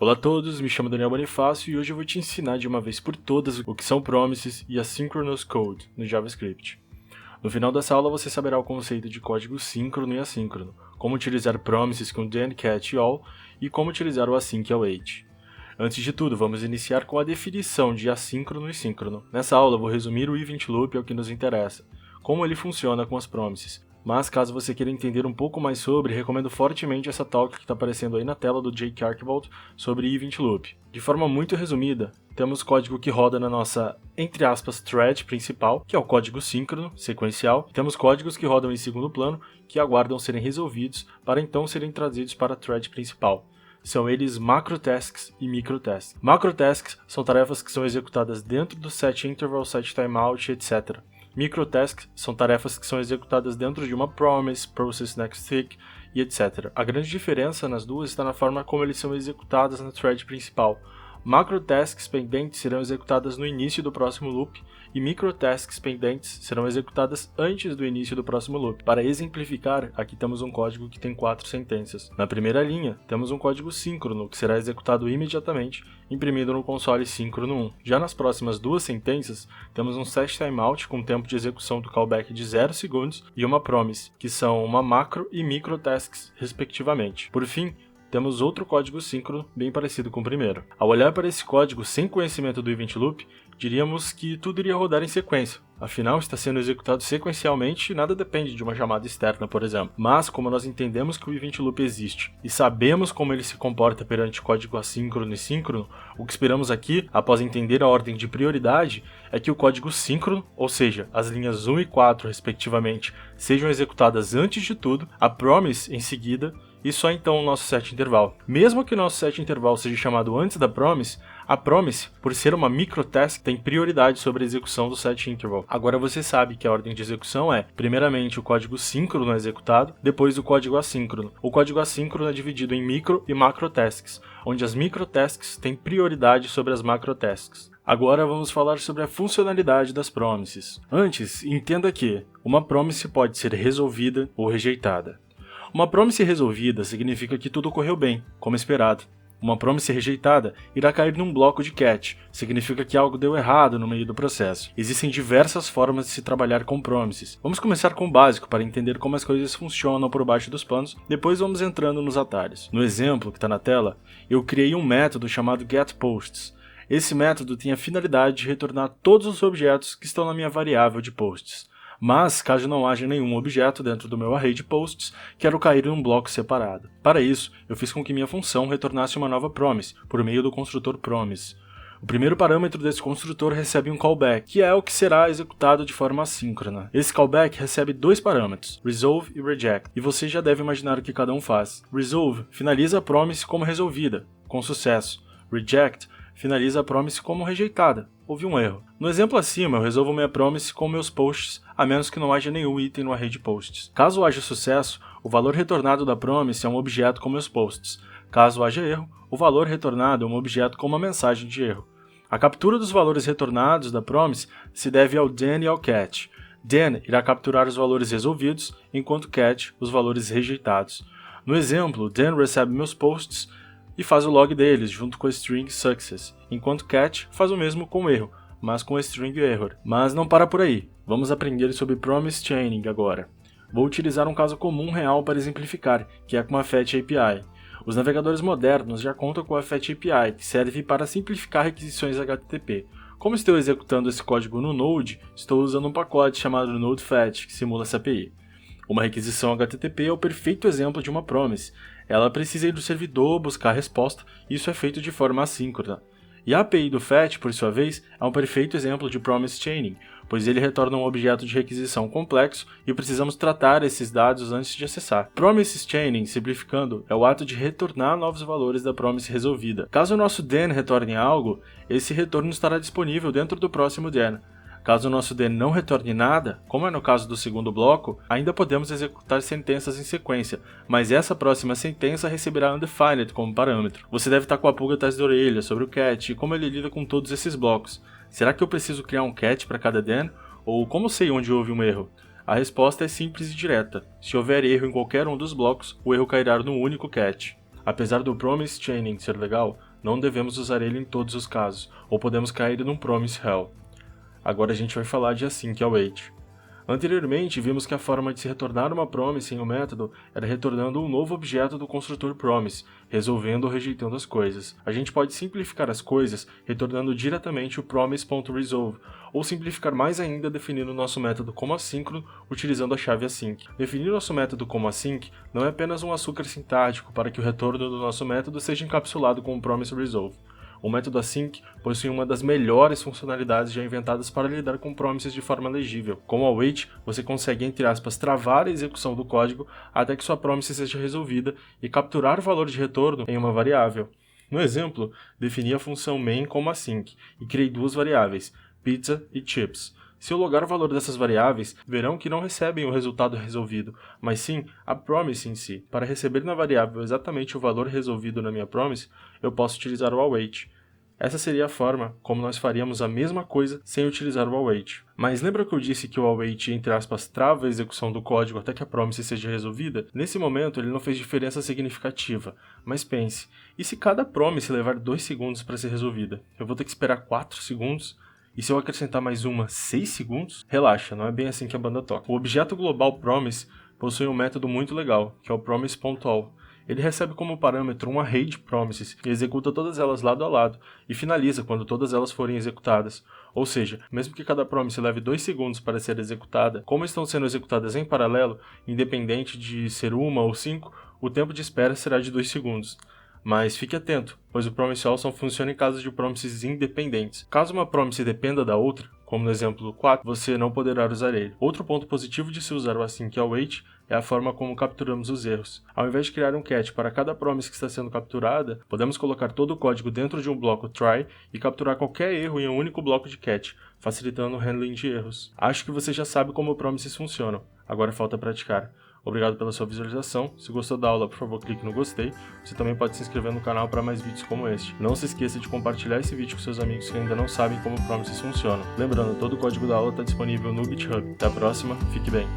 Olá a todos, me chamo Daniel Bonifácio e hoje eu vou te ensinar de uma vez por todas o que são promises e asynchronous code no JavaScript. No final dessa aula você saberá o conceito de código síncrono e assíncrono, como utilizar promises com then, catch e all e como utilizar o async e await. Antes de tudo, vamos iniciar com a definição de assíncrono e síncrono. Nessa aula eu vou resumir o event loop ao que nos interessa, como ele funciona com as promises. Mas caso você queira entender um pouco mais sobre, recomendo fortemente essa talk que está aparecendo aí na tela do Jake Archibald sobre Event Loop. De forma muito resumida, temos código que roda na nossa, entre aspas, thread principal, que é o código síncrono, sequencial, e temos códigos que rodam em segundo plano, que aguardam serem resolvidos para então serem trazidos para a thread principal. São eles macrotasks e microtasks. Macrotasks são tarefas que são executadas dentro do set interval, set timeout, etc. Microtasks são tarefas que são executadas dentro de uma promise, process next tick e etc. A grande diferença nas duas está na forma como eles são executadas na thread principal. Macrotasks pendentes serão executadas no início do próximo loop e microtasks pendentes serão executadas antes do início do próximo loop. Para exemplificar, aqui temos um código que tem 4 sentenças. Na primeira linha, temos um código síncrono que será executado imediatamente, imprimido no console síncrono 1. Já nas próximas 2 sentenças, temos um set timeout com tempo de execução do callback de 0 segundos e uma promise, que são uma macro e microtasks, respectivamente. Por fim, temos outro código síncrono bem parecido com o primeiro. Ao olhar para esse código sem conhecimento do event loop, diríamos que tudo iria rodar em sequência. Afinal, está sendo executado sequencialmente e nada depende de uma chamada externa, por exemplo. Mas, como nós entendemos que o event loop existe e sabemos como ele se comporta perante código assíncrono e síncrono, o que esperamos aqui, após entender a ordem de prioridade, é que o código síncrono, ou seja, as linhas 1 e 4, respectivamente, sejam executadas antes de tudo, a promise em seguida, e só então o nosso set interval. Mesmo que o nosso set interval seja chamado antes da promise, a promise, por ser uma microtask, tem prioridade sobre a execução do set interval. Agora você sabe que a ordem de execução é, primeiramente, o código síncrono é executado, depois o código assíncrono. O código assíncrono é dividido em micro e macrotasks, onde as microtasks têm prioridade sobre as macrotasks. Agora vamos falar sobre a funcionalidade das promises. Antes, entenda que uma promise pode ser resolvida ou rejeitada. Uma promise resolvida significa que tudo ocorreu bem, como esperado. Uma promise rejeitada irá cair num bloco de catch, significa que algo deu errado no meio do processo. Existem diversas formas de se trabalhar com promises. Vamos começar com o básico para entender como as coisas funcionam por baixo dos panos, depois vamos entrando nos atalhos. No exemplo que está na tela, eu criei um método chamado getPosts. Esse método tem a finalidade de retornar todos os objetos que estão na minha variável de posts. Mas, caso não haja nenhum objeto dentro do meu array de posts, quero cair em um bloco separado. Para isso, eu fiz com que minha função retornasse uma nova promise, por meio do construtor promise. O primeiro parâmetro desse construtor recebe um callback, que é o que será executado de forma assíncrona. Esse callback recebe 2 parâmetros, resolve e reject, e você já deve imaginar o que cada um faz. Resolve finaliza a promise como resolvida, com sucesso. Reject finaliza a promise como rejeitada. Houve um erro. No exemplo acima, eu resolvo minha promise com meus posts, a menos que não haja nenhum item no array de posts. Caso haja sucesso, o valor retornado da promise é um objeto com meus posts. Caso haja erro, o valor retornado é um objeto com uma mensagem de erro. A captura dos valores retornados da promise se deve ao then e ao catch. Then irá capturar os valores resolvidos, enquanto catch os valores rejeitados. No exemplo, then recebe meus posts e faz o log deles junto com a string success, enquanto catch faz o mesmo com o erro, mas com a string error. Mas não para por aí, vamos aprender sobre promise chaining agora. Vou utilizar um caso comum real para exemplificar, que é com a Fetch API. Os navegadores modernos já contam com a Fetch API, que serve para simplificar requisições HTTP. Como estou executando esse código no Node, estou usando um pacote chamado NodeFetch, que simula essa API. Uma requisição HTTP é o perfeito exemplo de uma promise. Ela precisa ir do servidor buscar a resposta, e isso é feito de forma assíncrona. E a API do Fetch, por sua vez, é um perfeito exemplo de promise chaining, pois ele retorna um objeto de requisição complexo e precisamos tratar esses dados antes de acessar. Promise chaining, simplificando, é o ato de retornar novos valores da promise resolvida. Caso o nosso then retorne algo, esse retorno estará disponível dentro do próximo then. Caso o nosso then não retorne nada, como é no caso do segundo bloco, ainda podemos executar sentenças em sequência, mas essa próxima sentença receberá undefined como parâmetro. Você deve estar com a pulga atrás da orelha sobre o catch e como ele lida com todos esses blocos. Será que eu preciso criar um catch para cada then? Ou como sei onde houve um erro? A resposta é simples e direta. Se houver erro em qualquer um dos blocos, o erro cairá no único catch. Apesar do promise chaining ser legal, não devemos usar ele em todos os casos, ou podemos cair num promise hell. Agora a gente vai falar de async await. Anteriormente, vimos que a forma de se retornar uma promise em um método era retornando um novo objeto do construtor promise, resolvendo ou rejeitando as coisas. A gente pode simplificar as coisas retornando diretamente o promise.resolve, ou simplificar mais ainda definindo nosso método como assíncrono utilizando a chave async. Definir nosso método como async não é apenas um açúcar sintático para que o retorno do nosso método seja encapsulado com o promise.resolve. O método async possui uma das melhores funcionalidades já inventadas para lidar com promises de forma legível. Com o await, você consegue, entre aspas, travar a execução do código até que sua promise seja resolvida e capturar o valor de retorno em uma variável. No exemplo, defini a função main como async e criei duas variáveis, pizza e chips. Se eu logar o valor dessas variáveis, verão que não recebem o resultado resolvido, mas sim a promise em si. Para receber na variável exatamente o valor resolvido na minha promise, eu posso utilizar o await. Essa seria a forma como nós faríamos a mesma coisa sem utilizar o await. Mas lembra que eu disse que o await, entre aspas, trava a execução do código até que a promise seja resolvida? Nesse momento ele não fez diferença significativa, mas pense, e se cada promise levar 2 segundos para ser resolvida? Eu vou ter que esperar 4 segundos? E se eu acrescentar mais uma, 6 segundos? Relaxa, não é bem assim que a banda toca. O objeto global promise possui um método muito legal, que é o promise.all. Ele recebe como parâmetro um array de promises e executa todas elas lado a lado e finaliza quando todas elas forem executadas. Ou seja, mesmo que cada promise leve 2 segundos para ser executada, como estão sendo executadas em paralelo, independente de ser uma ou 5, o tempo de espera será de 2 segundos. Mas fique atento, pois o promise all só funciona em casos de promises independentes. Caso uma promise dependa da outra, como no exemplo 4, você não poderá usar ele. Outro ponto positivo de se usar o async await é a forma como capturamos os erros. Ao invés de criar um catch para cada promise que está sendo capturada, podemos colocar todo o código dentro de um bloco try e capturar qualquer erro em um único bloco de catch, facilitando o handling de erros. Acho que você já sabe como promises funcionam, agora falta praticar. Obrigado pela sua visualização. Se gostou da aula, por favor, clique no gostei. Você também pode se inscrever no canal para mais vídeos como este. Não se esqueça de compartilhar esse vídeo com seus amigos que ainda não sabem como promises funcionam. Lembrando, todo o código da aula está disponível no GitHub. Até a próxima, fique bem!